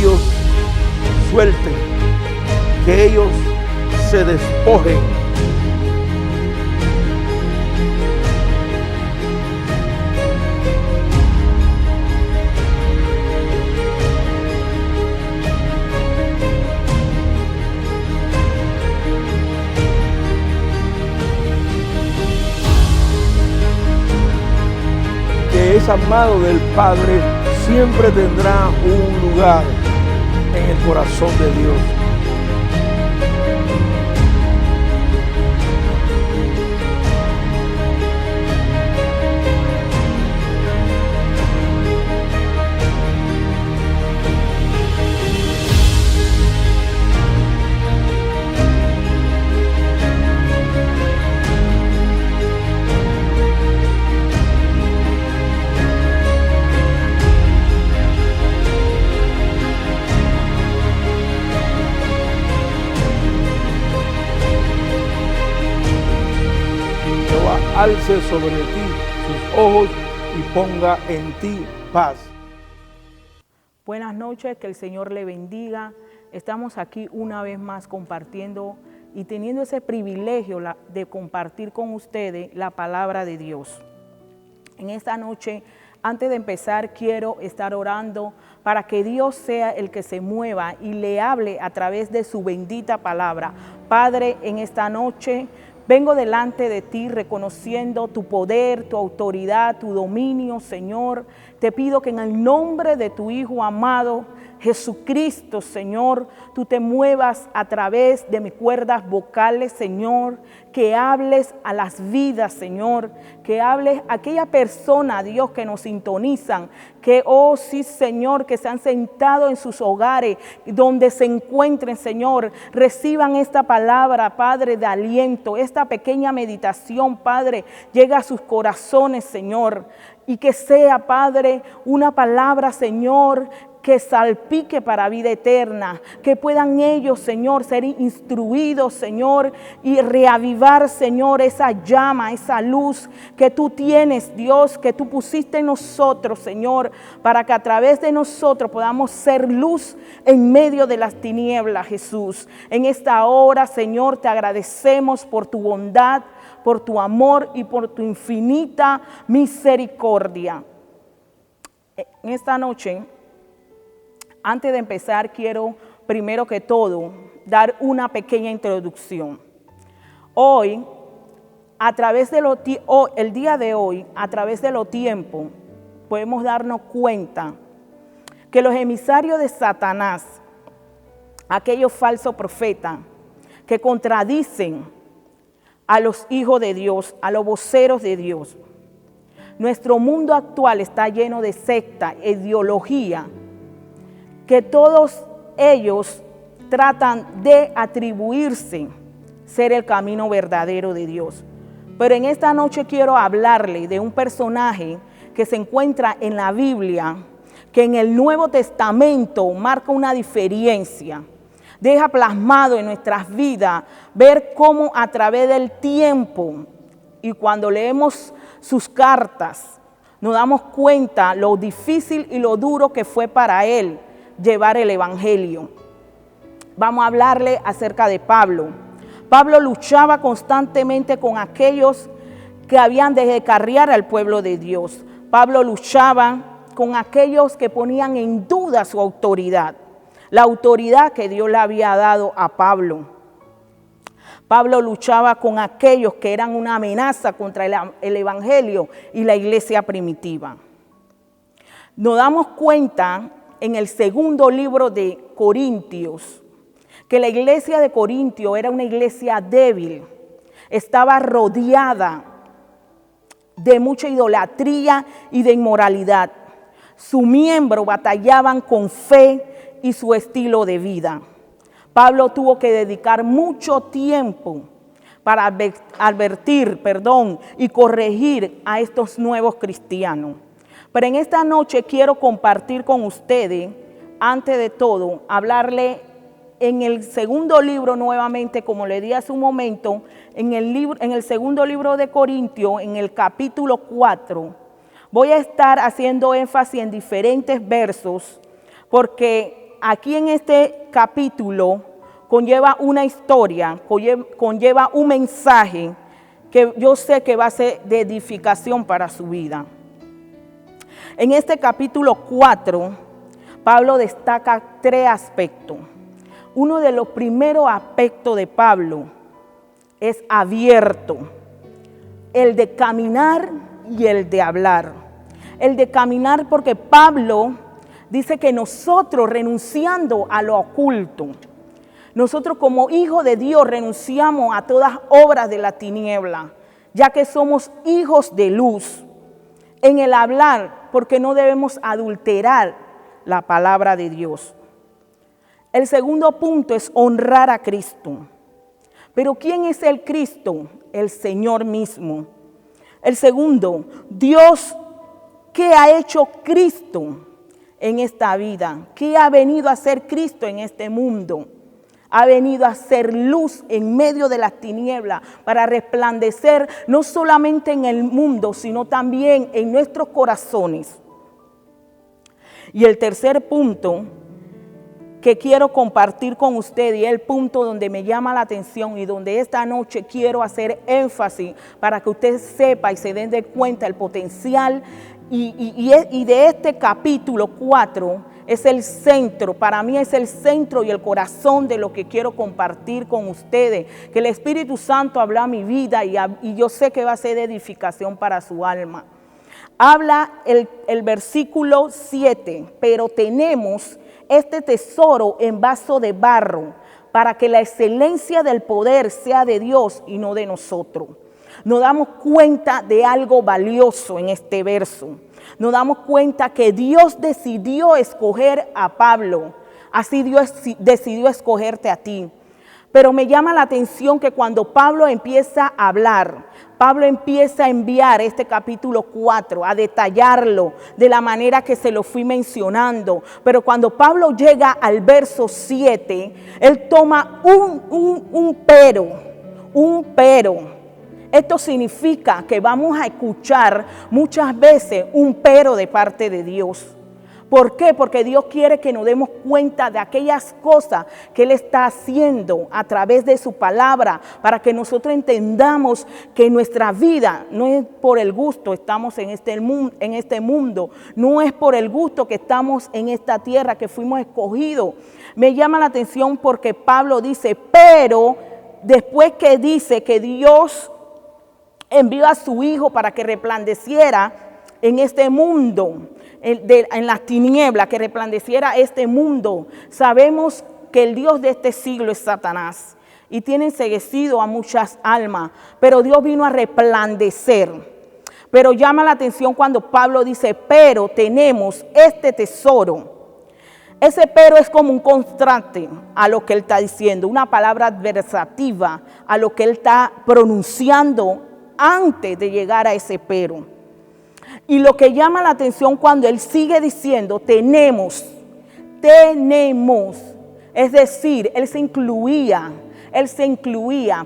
ellos suelten, que ellos se despojen. Que es amado del Padre siempre tendrá un lugar en el corazón de Dios. Alce sobre ti sus ojos y ponga en ti paz. Buenas noches, que el Señor le bendiga. Estamos aquí una vez más compartiendo y teniendo ese privilegio de compartir con ustedes la palabra de Dios. En esta noche, antes de empezar, quiero estar orando para que Dios sea el que se mueva y le hable a través de su bendita palabra. Padre, en esta noche vengo delante de ti reconociendo tu poder, tu autoridad, tu dominio, Señor. Te pido que en el nombre de tu Hijo amado, Jesucristo, Señor, tú te muevas a través de mis cuerdas vocales, Señor, que hables a las vidas, Señor, que hables a aquella persona, Dios, que nos sintonizan, que, oh sí, Señor, que se han sentado en sus hogares, donde se encuentren, Señor, reciban esta palabra, Padre, de aliento, esta pequeña meditación, Padre, llega a sus corazones, Señor, y que sea, Padre, una palabra, Señor, que salpique para vida eterna, que puedan ellos, Señor, ser instruidos, Señor, y reavivar, Señor, esa llama, esa luz que tú tienes, Dios, que tú pusiste en nosotros, Señor, para que a través de nosotros podamos ser luz en medio de las tinieblas, Jesús. En esta hora, Señor, te agradecemos por tu bondad, por tu amor y por tu infinita misericordia. En esta noche, antes de empezar, quiero primero que todo dar una pequeña introducción. Hoy, el día de hoy, a través de los tiempos, podemos darnos cuenta que los emisarios de Satanás, aquellos falsos profetas que contradicen a los hijos de Dios, a los voceros de Dios, nuestro mundo actual está lleno de secta, ideología, que todos ellos tratan de atribuirse ser el camino verdadero de Dios. Pero en esta noche quiero hablarle de un personaje que se encuentra en la Biblia, que en el Nuevo Testamento marca una diferencia. Deja plasmado en nuestras vidas ver cómo a través del tiempo y cuando leemos sus cartas, nos damos cuenta lo difícil y lo duro que fue para él llevar el evangelio. Vamos a hablarle acerca de Pablo. Pablo luchaba constantemente con aquellos que habían de descarriar al pueblo de Dios. Pablo luchaba con aquellos que ponían en duda su autoridad, la autoridad que Dios le había dado a Pablo. Pablo luchaba con aquellos que eran una amenaza contra el evangelio y la iglesia primitiva. Nos damos cuenta en el segundo libro de Corintios, que la iglesia de Corintio era una iglesia débil, estaba rodeada de mucha idolatría y de inmoralidad. Sus miembros batallaban con fe y su estilo de vida. Pablo tuvo que dedicar mucho tiempo para advertir y corregir a estos nuevos cristianos. Pero en esta noche quiero compartir con ustedes, antes de todo, hablarle en el segundo libro nuevamente, como le di hace un momento, en el segundo libro de Corintios, en el capítulo 4, voy a estar haciendo énfasis en diferentes versos, porque aquí en este capítulo conlleva una historia, conlleva un mensaje que yo sé que va a ser de edificación para su vida. En este capítulo 4, Pablo destaca 3 aspectos. Uno de los primeros aspectos de Pablo es abierto, el de caminar y el de hablar. El de caminar porque Pablo dice que nosotros renunciando a lo oculto, nosotros como hijos de Dios renunciamos a todas obras de la tiniebla, ya que somos hijos de luz. En el hablar, porque no debemos adulterar la palabra de Dios. El segundo punto es honrar a Cristo. Pero ¿quién es el Cristo? El Señor mismo. El segundo, Dios, ¿qué ha hecho Cristo en esta vida? ¿Qué ha venido a hacer Cristo en este mundo? Ha venido a ser luz en medio de las tinieblas para resplandecer no solamente en el mundo, sino también en nuestros corazones. Y el tercer punto que quiero compartir con usted, y el punto donde me llama la atención y donde esta noche quiero hacer énfasis para que usted sepa y se den de cuenta el potencial y de este capítulo 4 es el centro, para mí es el centro y el corazón de lo que quiero compartir con ustedes, que el Espíritu Santo habla a mi vida y yo sé que va a ser de edificación para su alma. Habla el versículo 7, pero tenemos este tesoro en vaso de barro, para que la excelencia del poder sea de Dios y no de nosotros. Nos damos cuenta de algo valioso en este verso. Nos damos cuenta que Dios decidió escoger a Pablo, así Dios decidió escogerte a ti. Pero me llama la atención que cuando Pablo empieza a hablar, Pablo empieza a enviar este capítulo 4, a detallarlo de la manera que se lo fui mencionando. Pero cuando Pablo llega al verso 7, él toma un pero. Esto significa que vamos a escuchar muchas veces un pero de parte de Dios. ¿Por qué? Porque Dios quiere que nos demos cuenta de aquellas cosas que Él está haciendo a través de su palabra, para que nosotros entendamos que nuestra vida no es por el gusto, estamos en este mundo, no es por el gusto que estamos en esta tierra, que fuimos escogidos. Me llama la atención porque Pablo dice, pero después que dice que Dios envió a su Hijo para que resplandeciera en este mundo, en las tinieblas, que resplandeciera este mundo. Sabemos que el Dios de este siglo es Satanás y tiene enceguecido a muchas almas, pero Dios vino a resplandecer. Pero llama la atención cuando Pablo dice, pero tenemos este tesoro. Ese pero es como un contraste a lo que él está diciendo, una palabra adversativa a lo que él está pronunciando antes de llegar a ese pero. Y lo que llama la atención cuando él sigue diciendo tenemos, es decir, él se incluía,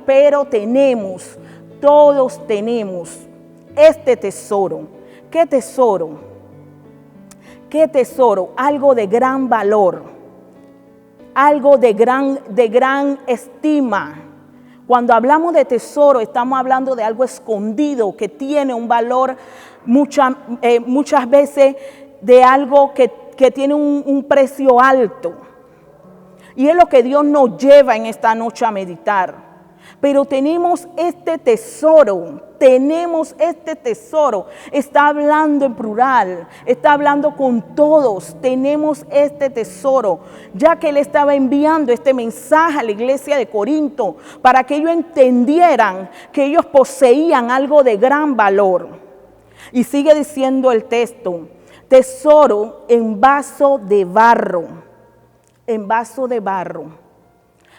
pero tenemos, todos tenemos este tesoro. ¿Qué tesoro? ¿Qué tesoro? Algo de gran valor, algo de gran estima. Cuando hablamos de tesoro, estamos hablando de algo escondido que tiene un valor muchas veces de algo que tiene un precio alto. Y es lo que Dios nos lleva en esta noche a meditar. Pero tenemos este tesoro, está hablando en plural, está hablando con todos, tenemos este tesoro, ya que él estaba enviando este mensaje a la iglesia de Corinto para que ellos entendieran que ellos poseían algo de gran valor. Y sigue diciendo el texto, tesoro en vaso de barro,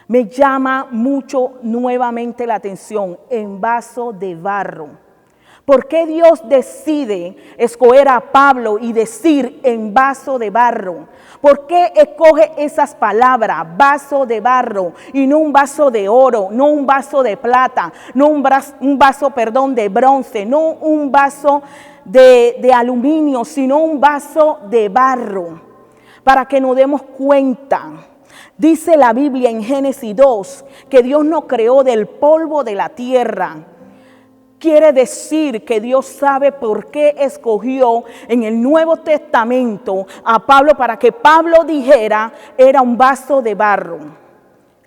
Me llama mucho nuevamente la atención, en vaso de barro. ¿Por qué Dios decide escoger a Pablo y decir en vaso de barro? ¿Por qué escoge esas palabras, vaso de barro, y no un vaso de oro, no un vaso de plata, no un vaso de bronce, no un vaso de aluminio, sino un vaso de barro? para que nos demos cuenta. Dice la Biblia en Génesis 2 que Dios nos creó del polvo de la tierra. Quiere decir que Dios sabe por qué escogió en el Nuevo Testamento a Pablo para que Pablo dijera era un vaso de barro.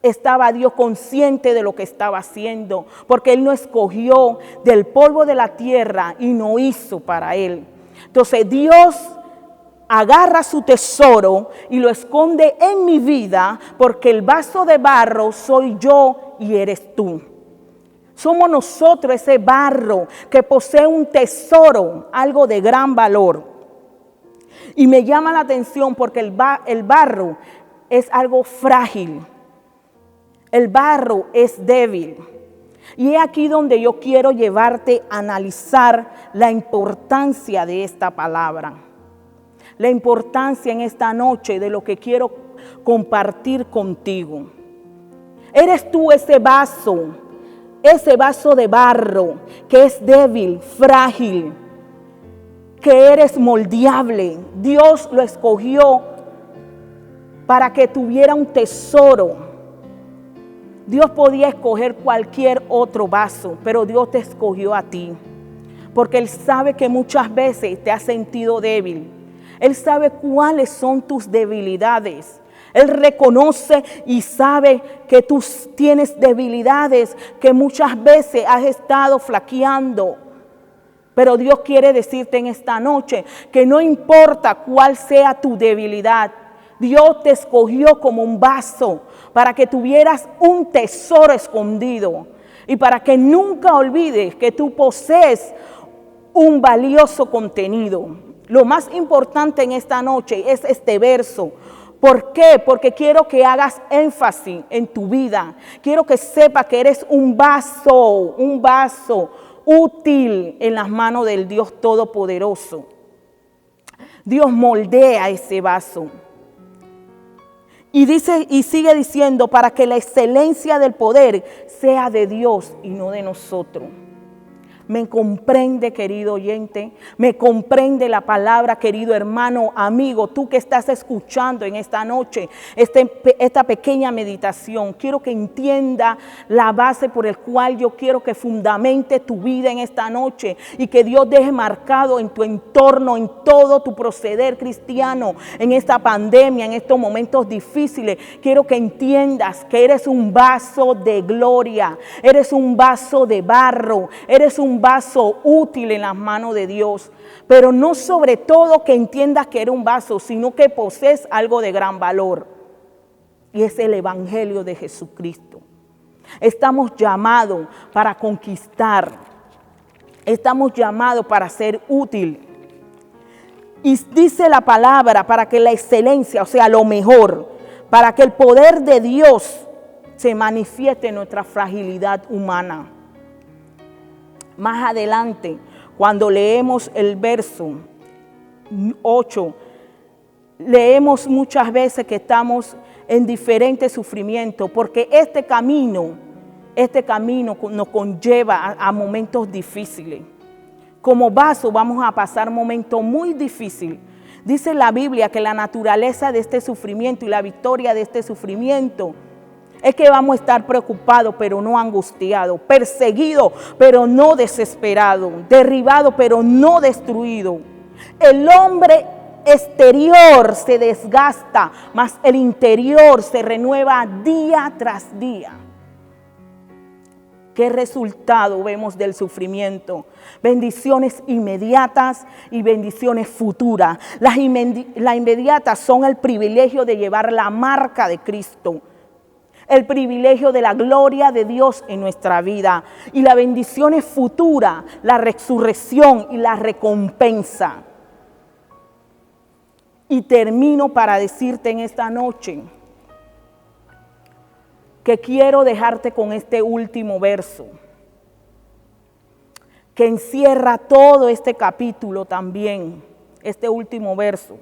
Estaba Dios consciente de lo que estaba haciendo, porque Él no escogió del polvo de la tierra y no hizo para Él. Entonces Dios agarra su tesoro y lo esconde en mi vida, porque el vaso de barro soy yo y eres tú. Somos nosotros ese barro que posee un tesoro, algo de gran valor. Y me llama la atención porque el barro es algo frágil. El barro es débil. Y es aquí donde yo quiero llevarte a analizar la importancia de esta palabra. La importancia en esta noche de lo que quiero compartir contigo. Eres tú ese vaso de barro que es débil, frágil, que eres moldeable. Dios lo escogió para que tuviera un tesoro. Dios podía escoger cualquier otro vaso, pero Dios te escogió a ti, porque Él sabe que muchas veces te has sentido débil. Él sabe cuáles son tus debilidades. Él reconoce y sabe que tú tienes debilidades, que muchas veces has estado flaqueando. Pero Dios quiere decirte en esta noche que no importa cuál sea tu debilidad, Dios te escogió como un vaso para que tuvieras un tesoro escondido y para que nunca olvides que tú posees un valioso contenido. Lo más importante en esta noche es este verso. ¿Por qué? Porque quiero que hagas énfasis en tu vida. Quiero que sepas que eres un vaso útil en las manos del Dios Todopoderoso. Dios moldea ese vaso. Y dice y sigue diciendo, para que la excelencia del poder sea de Dios y no de nosotros. Me comprende, querido oyente, me comprende la palabra, querido hermano, amigo, tú que estás escuchando en esta noche esta pequeña meditación. Quiero que entienda la base por el cual yo quiero que fundamente tu vida en esta noche y que Dios deje marcado en tu entorno, en todo tu proceder cristiano, en esta pandemia, en estos momentos difíciles. Quiero que entiendas que eres un vaso de gloria, eres un vaso de barro, eres un vaso útil en las manos de Dios, pero no sobre todo que entiendas que eres un vaso, sino que posees algo de gran valor, y es el Evangelio de Jesucristo. Estamos llamados para conquistar, estamos llamados para ser útil, y dice la palabra para que la excelencia, o sea, lo mejor, para que el poder de Dios se manifieste en nuestra fragilidad humana. Más adelante, cuando leemos el verso 8, leemos muchas veces que estamos en diferentes sufrimientos, porque este camino nos conlleva a momentos difíciles. Como vaso vamos a pasar momentos muy difíciles. Dice la Biblia que la naturaleza de este sufrimiento y la victoria de este sufrimiento es que vamos a estar preocupados, pero no angustiados, perseguidos, pero no desesperados, derribados, pero no destruidos. El hombre exterior se desgasta, mas el interior se renueva día tras día. ¿Qué resultado vemos del sufrimiento? Bendiciones inmediatas y bendiciones futuras. Las inmediatas son el privilegio de llevar la marca de Cristo, el privilegio de la gloria de Dios en nuestra vida. Y la bendición es futura, la resurrección y la recompensa. Y termino para decirte en esta noche que quiero dejarte con este último verso, que encierra todo este capítulo también, este último verso,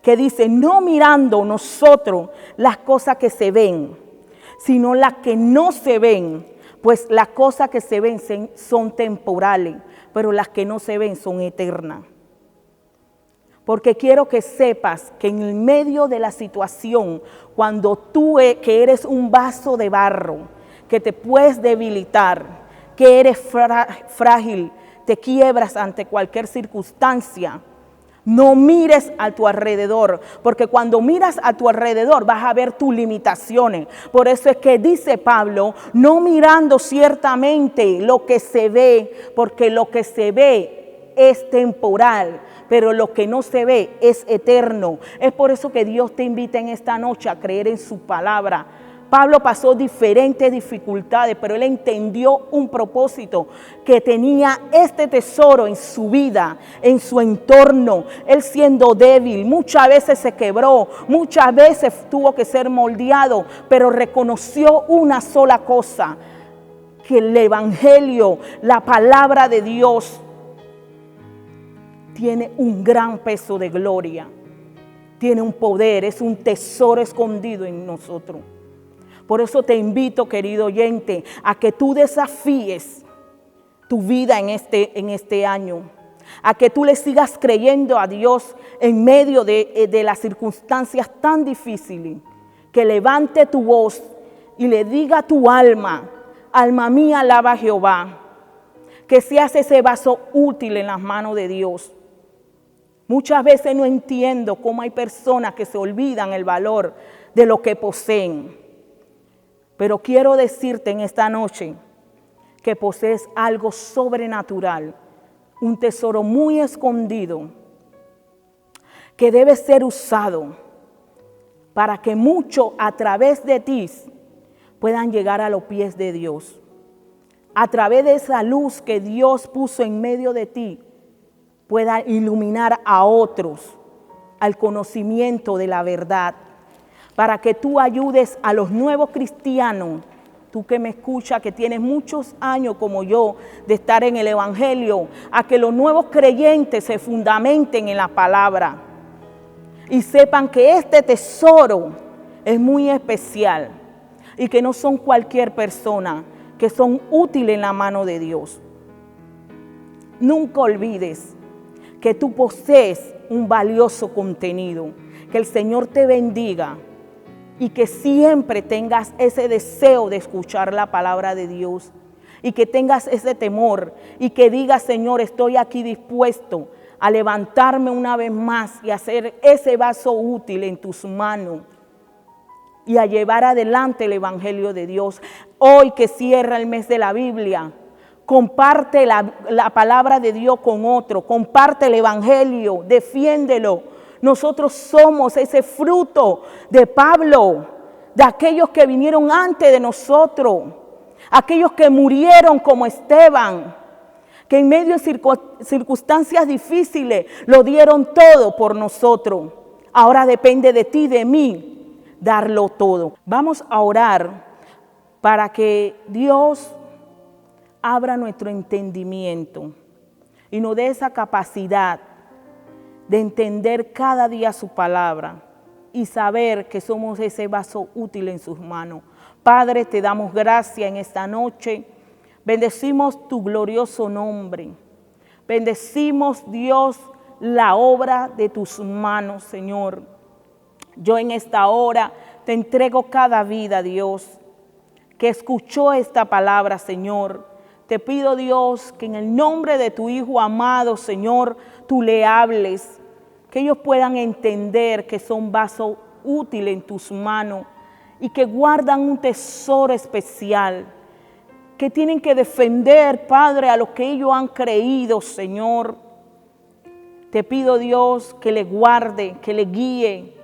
que dice, no mirando nosotros las cosas que se ven, sino las que no se ven, pues las cosas que se ven son temporales, pero las que no se ven son eternas. porque quiero que sepas que en el medio de la situación, cuando tú que eres un vaso de barro, que te puedes debilitar, que eres frágil, te quiebras ante cualquier circunstancia, no mires a tu alrededor, porque cuando miras a tu alrededor vas a ver tus limitaciones. Por eso es que dice Pablo, no mirando ciertamente lo que se ve, porque lo que se ve es temporal, pero lo que no se ve es eterno. Es por eso que Dios te invita en esta noche a creer en su palabra. Pablo pasó diferentes dificultades, pero él entendió un propósito, que tenía este tesoro en su vida, en su entorno. Él siendo débil, muchas veces se quebró, muchas veces tuvo que ser moldeado, pero reconoció una sola cosa, que el evangelio, la palabra de Dios, tiene un gran peso de gloria, tiene un poder, es un tesoro escondido en nosotros. Por eso te invito, querido oyente, a que tú desafíes tu vida en este año, a que tú le sigas creyendo a Dios en medio de las circunstancias tan difíciles, que levante tu voz y le diga a tu alma, alma mía, alaba a Jehová, que seas ese vaso útil en las manos de Dios. Muchas veces no entiendo cómo hay personas que se olvidan el valor de lo que poseen. Pero quiero decirte en esta noche que posees algo sobrenatural, un tesoro muy escondido, que debe ser usado para que muchos a través de ti puedan llegar a los pies de Dios. A través de esa luz que Dios puso en medio de ti, pueda iluminar a otros al conocimiento de la verdad, para que tú ayudes a los nuevos cristianos, tú que me escuchas, que tienes muchos años como yo de estar en el evangelio, a que los nuevos creyentes se fundamenten en la palabra y sepan que este tesoro es muy especial y que no son cualquier persona, que son útiles en la mano de Dios. Nunca olvides que tú posees un valioso contenido. Que el Señor te bendiga y que siempre tengas ese deseo de escuchar la palabra de Dios y que tengas ese temor y que digas, Señor, estoy aquí dispuesto a levantarme una vez más y hacer ese vaso útil en tus manos y a llevar adelante el evangelio de Dios. Hoy que cierra el mes de la Biblia, comparte la palabra de Dios con otro, comparte el evangelio, defiéndelo. Nosotros somos ese fruto de Pablo, de aquellos que vinieron antes de nosotros, aquellos que murieron como Esteban, que en medio de circunstancias difíciles lo dieron todo por nosotros. Ahora depende de ti, de mí, darlo todo. Vamos a orar para que Dios abra nuestro entendimiento y nos dé esa capacidad de entender cada día su palabra y saber que somos ese vaso útil en sus manos. Padre, te damos gracias en esta noche. Bendecimos tu glorioso nombre. Bendecimos, Dios, la obra de tus manos, Señor. Yo en esta hora te entrego cada vida, Dios, que escuchó esta palabra, Señor. Te pido, Dios, que en el nombre de tu Hijo amado, Señor, tú le hables, que ellos puedan entender que son vasos útiles en tus manos y que guardan un tesoro especial, que tienen que defender, Padre, a lo que ellos han creído, Señor. Te pido, Dios, que le guarde, que le guíe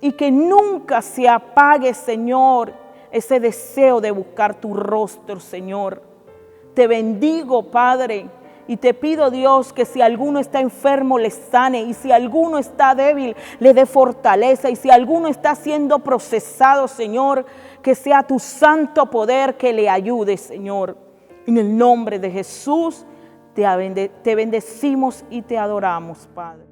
y que nunca se apague, Señor, ese deseo de buscar tu rostro, Señor. Te bendigo, Padre, y te pido, Dios, que si alguno está enfermo, le sane, y si alguno está débil, le dé fortaleza, y si alguno está siendo procesado, Señor, que sea tu santo poder que le ayude, Señor. En el nombre de Jesús, te bendecimos y te adoramos, Padre.